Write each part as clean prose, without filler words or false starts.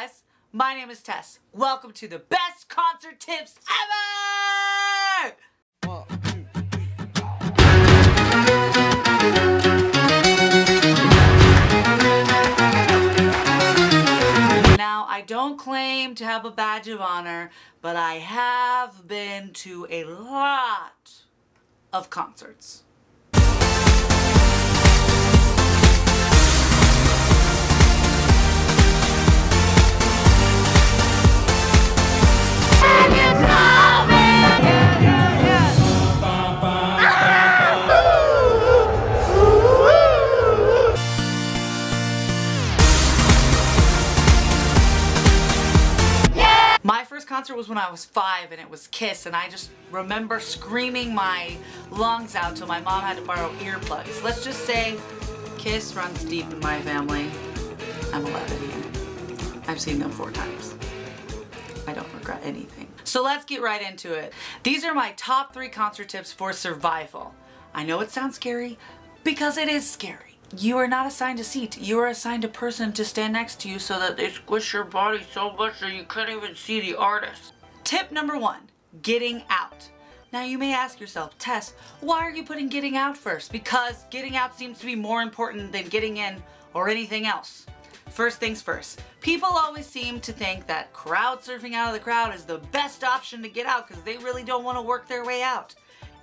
guys, my name is Tess. Welcome to the best concert tips ever! Now, I don't claim to have a badge of honor, but I have been to a lot of concerts. My first concert was when I was 5 and it was Kiss, and I just remember screaming my lungs out till my mom had to borrow earplugs. Let's just say Kiss runs deep in my family. I'm 11 here. I've seen them 4 times. I don't regret anything. So let's get right into it. These are my top 3 concert tips for survival. I know it sounds scary because it is scary. You are not assigned a seat. You are assigned a person to stand next to you so that they squish your body so much that you couldn't even see the artist. Tip number 1, getting out. Now you may ask yourself, Tess, why are you putting getting out first? Because getting out seems to be more important than getting in or anything else. First things first, people always seem to think that crowd surfing out of the crowd is the best option to get out because they really don't want to work their way out.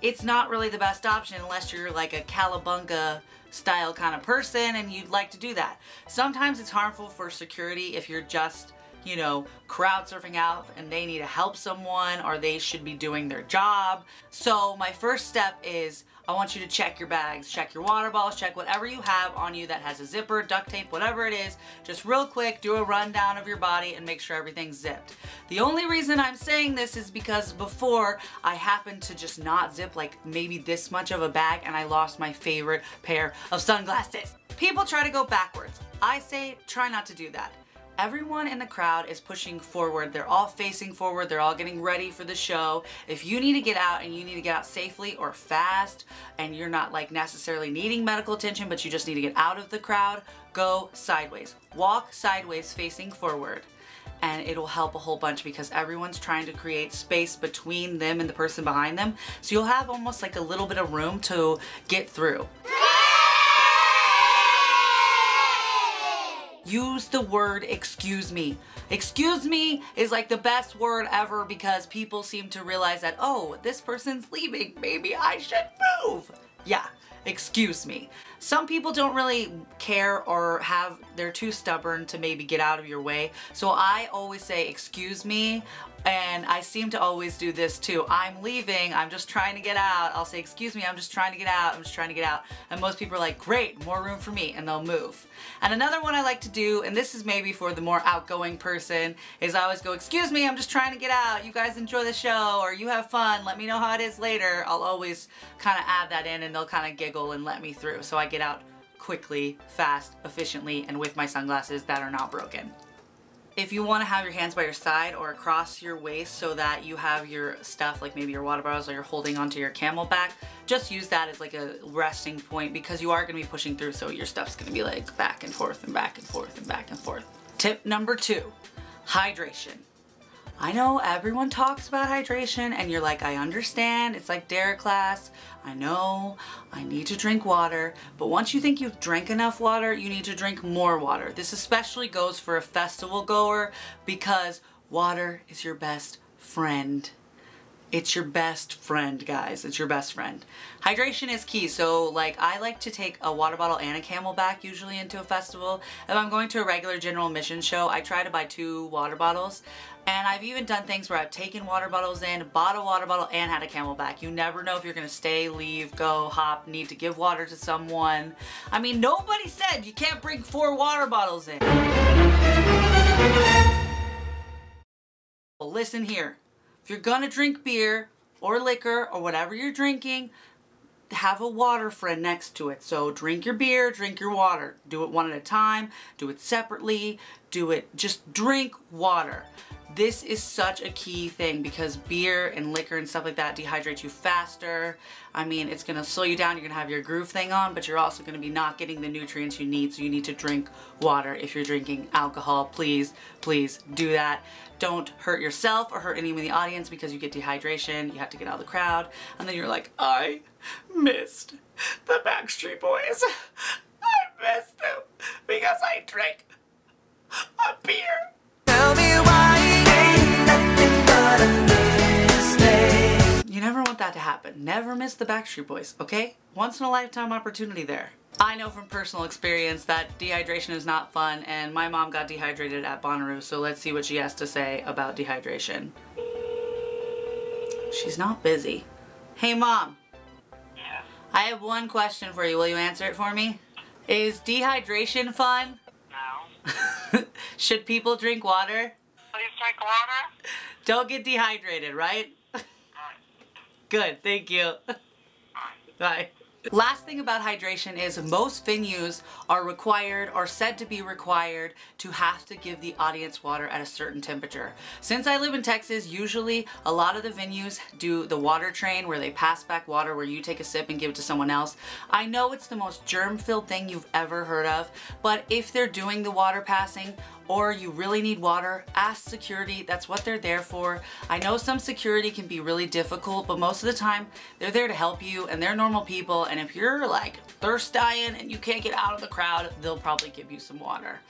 It's not really the best option unless you're like a cowabunga style kind of person and you'd like to do that. Sometimes it's harmful for security if you're just, you know, crowd surfing out and they need to help someone or they should be doing their job. So my first step is I want you to check your bags, check your water bottles, check whatever you have on you that has a zipper, duct tape, whatever it is. Just real quick, do a rundown of your body and make sure everything's zipped. The only reason I'm saying this is because before I happened to just not zip like maybe this much of a bag and I lost my favorite pair of sunglasses. People try to go backwards. I say try not to do that. Everyone in the crowd is pushing forward. They're all facing forward. They're all getting ready for the show. If you need to get out and you need to get out safely or fast and you're not like necessarily needing medical attention but you just need to get out of the crowd, go sideways. Walk sideways facing forward and it'll help a whole bunch because everyone's trying to create space between them and the person behind them. So you'll have almost like a little bit of room to get through. Use the word excuse me. Excuse me is like the best word ever because people seem to realize that, oh, this person's leaving, maybe I should move. Yeah, excuse me. Some people don't really care or they're too stubborn to maybe get out of your way. So I always say excuse me, and I seem to always do this too. I'm leaving, I'm just trying to get out. I'll say, excuse me, I'm just trying to get out, I'm just trying to get out. And most people are like, great, more room for me, and they'll move. And another one I like to do, and this is maybe for the more outgoing person, is I always go, excuse me, I'm just trying to get out. You guys enjoy the show, or you have fun, let me know how it is later. I'll always kind of add that in and they'll kind of giggle and let me through. So I get out quickly, fast, efficiently, and with my sunglasses that are not broken. If you want to have your hands by your side or across your waist so that you have your stuff, like maybe your water bottles or you're holding onto your camelback, just use that as like a resting point because you are going to be pushing through, so your stuff's going to be like back and forth and back and forth and back and forth. Tip number 2, hydration. I know everyone talks about hydration and you're like, I understand, it's like dare class. I know, I need to drink water, but once you think you've drank enough water, you need to drink more water. This especially goes for a festival goer because water is your best friend. It's your best friend, guys. It's your best friend. Hydration is key. So like I like to take a water bottle and a camelback usually into a festival. If I'm going to a regular general admission show, I try to buy 2 water bottles. And I've even done things where I've taken water bottles in, bought a water bottle, and had a camelback. You never know if you're gonna stay, leave, go, hop, need to give water to someone. I mean, nobody said you can't bring 4 water bottles in. Well, listen here. If you're gonna drink beer or liquor or whatever you're drinking, have a water friend next to it. So drink your beer, drink your water. Do it one at a time, do it separately, do it. Just drink water. This is such a key thing because beer and liquor and stuff like that dehydrate you faster. I mean, it's gonna slow you down. You're gonna have your groove thing on, but you're also gonna be not getting the nutrients you need. So you need to drink water. If you're drinking alcohol, please, please do that. Don't hurt yourself or hurt anyone in the audience because you get dehydration. You have to get out of the crowd. And then you're like, I missed the Backstreet Boys. I missed them because I drank a beer. Tell me why ain't nothing but a mistake. You never want that to happen. Never miss the Backstreet Boys, okay? Once in a lifetime opportunity there. I know from personal experience that dehydration is not fun, and my mom got dehydrated at Bonnaroo, so let's see what she has to say about dehydration. She's not busy. Hey Mom. Yeah. I have one question for you. Will you answer it for me? Is dehydration fun? No. Should people drink water? Please drink water. Don't get dehydrated, right? Good, thank you. Bye. Last thing about hydration is most venues are required or said to be required to have to give the audience water at a certain temperature. Since I live in Texas, usually a lot of the venues do the water train where they pass back water where you take a sip and give it to someone else. I know it's the most germ-filled thing you've ever heard of, but if they're doing the water passing, or you really need water, ask security. That's what they're there for. I know some security can be really difficult, but most of the time they're there to help you and they're normal people, and if you're like thirst dying and you can't get out of the crowd, they'll probably give you some water.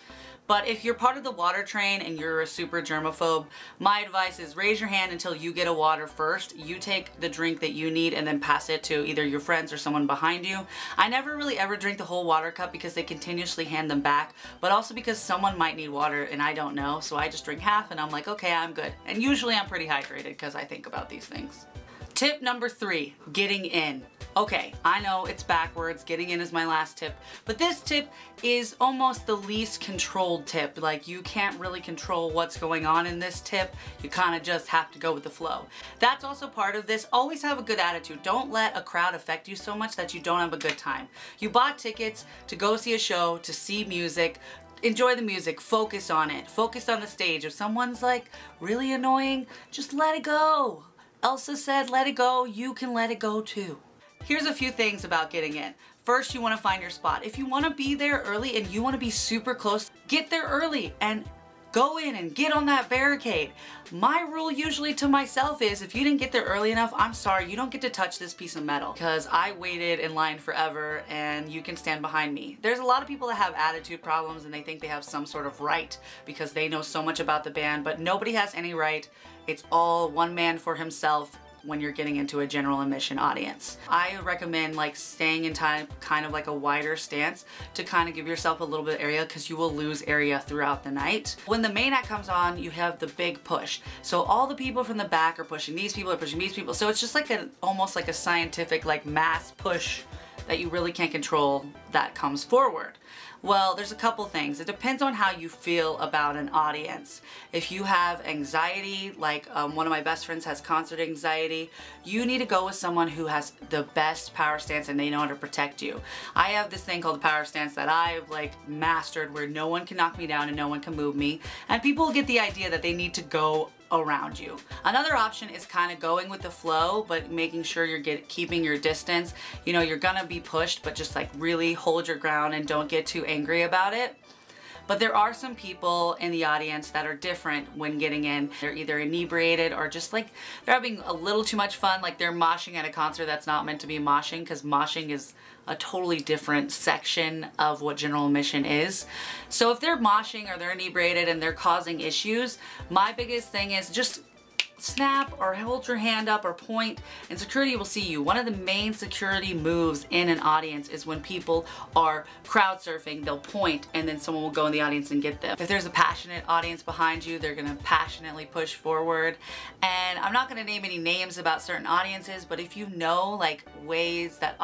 But if you're part of the water train and you're a super germaphobe, my advice is raise your hand until you get a water first. You take the drink that you need and then pass it to either your friends or someone behind you. I never really ever drink the whole water cup because they continuously hand them back, but also because someone might need water and I don't know, so I just drink half and I'm like, okay, I'm good. And usually I'm pretty hydrated because I think about these things. Tip number 3, getting in. Okay, I know it's backwards, getting in is my last tip, but this tip is almost the least controlled tip. Like, you can't really control what's going on in this tip, you kind of just have to go with the flow. That's also part of this. Always have a good attitude. Don't let a crowd affect you so much that you don't have a good time. You bought tickets to go see a show, to see music. Enjoy the music, focus on it, focus on the stage. If someone's like really annoying, just let it go. Elsa said let it go, you can let it go too. Here's a few things about getting in. First, you want to find your spot. If you want to be there early and you want to be super close, get there early and go in and get on that barricade. My rule usually to myself is if you didn't get there early enough, I'm sorry, you don't get to touch this piece of metal because I waited in line forever and you can stand behind me. There's a lot of people that have attitude problems and they think they have some sort of right because they know so much about the band, but nobody has any right. It's all one man for himself when you're getting into a general admission audience. I recommend like staying in time, kind of like a wider stance to kind of give yourself a little bit of area because you will lose area throughout the night. When the main act comes on, you have the big push. So all the people from the back are pushing, these people are pushing these people. So it's just like almost like a scientific like mass push that you really can't control that comes forward. Well, there's a couple things. It depends on how you feel about an audience. If you have anxiety, like one of my best friends has concert anxiety, you need to go with someone who has the best power stance and they know how to protect you. I have this thing called the power stance that I've like mastered where no one can knock me down and no one can move me. And people get the idea that they need to go around you. Another option is kind of going with the flow, but making sure you're keeping your distance. You know, you're gonna be pushed, but just like really hold your ground and don't get too angry about it. But there are some people in the audience that are different when getting in. They're either inebriated or just like they're having a little too much fun, like they're moshing at a concert that's not meant to be moshing, because moshing is a totally different section of what general admission is. So if they're moshing or they're inebriated and they're causing issues, my biggest thing is just snap or hold your hand up or point and security will see you. One of the main security moves in an audience is when people are crowd surfing, they'll point and then someone will go in the audience and get them. If there's a passionate audience behind you, they're gonna passionately push forward. And I'm not gonna name any names about certain audiences, but if you know like ways that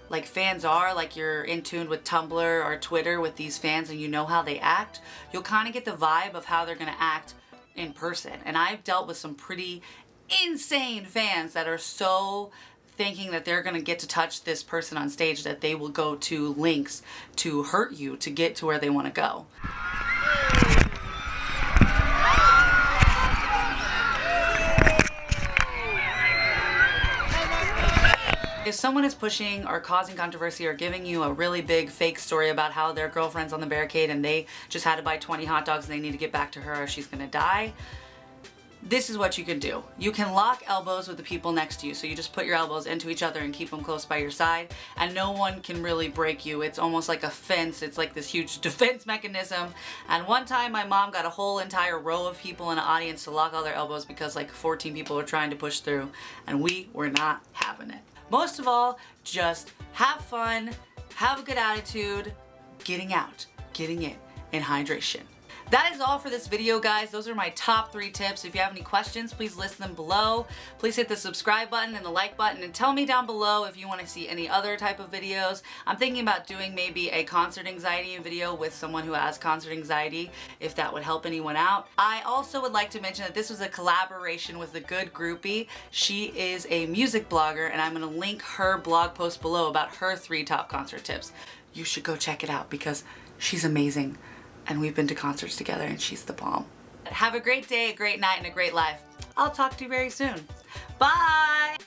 like fans are, like you're in tune with Tumblr or Twitter with these fans and you know how they act, you'll kind of get the vibe of how they're gonna act in person. And I've dealt with some pretty insane fans that are so thinking that they're gonna get to touch this person on stage that they will go to lengths to hurt you to get to where they want to go. someone is pushing or causing controversy or giving you a really big fake story about how their girlfriend's on the barricade and they just had to buy 20 hot dogs and they need to get back to her or she's gonna die, this is what you can do. You can lock elbows with the people next to you. So you just put your elbows into each other and keep them close by your side, and no one can really break you. It's almost like a fence. It's like this huge defense mechanism. And one time my mom got a whole entire row of people in an audience to lock all their elbows because like 14 people were trying to push through, and we were not having it. Most of all, just have fun, have a good attitude, getting out, getting in, and hydration. That is all for this video, guys. Those are my top 3 tips. If you have any questions, please list them below. Please hit the subscribe button and the like button and tell me down below if you want to see any other type of videos. I'm thinking about doing maybe a concert anxiety video with someone who has concert anxiety, if that would help anyone out. I also would like to mention that this was a collaboration with The Good Groupie. She is a music blogger, and I'm going to link her blog post below about her 3 top concert tips. You should go check it out because she's amazing. And we've been to concerts together and she's the bomb. Have a great day, a great night, and a great life. I'll talk to you very soon. Bye!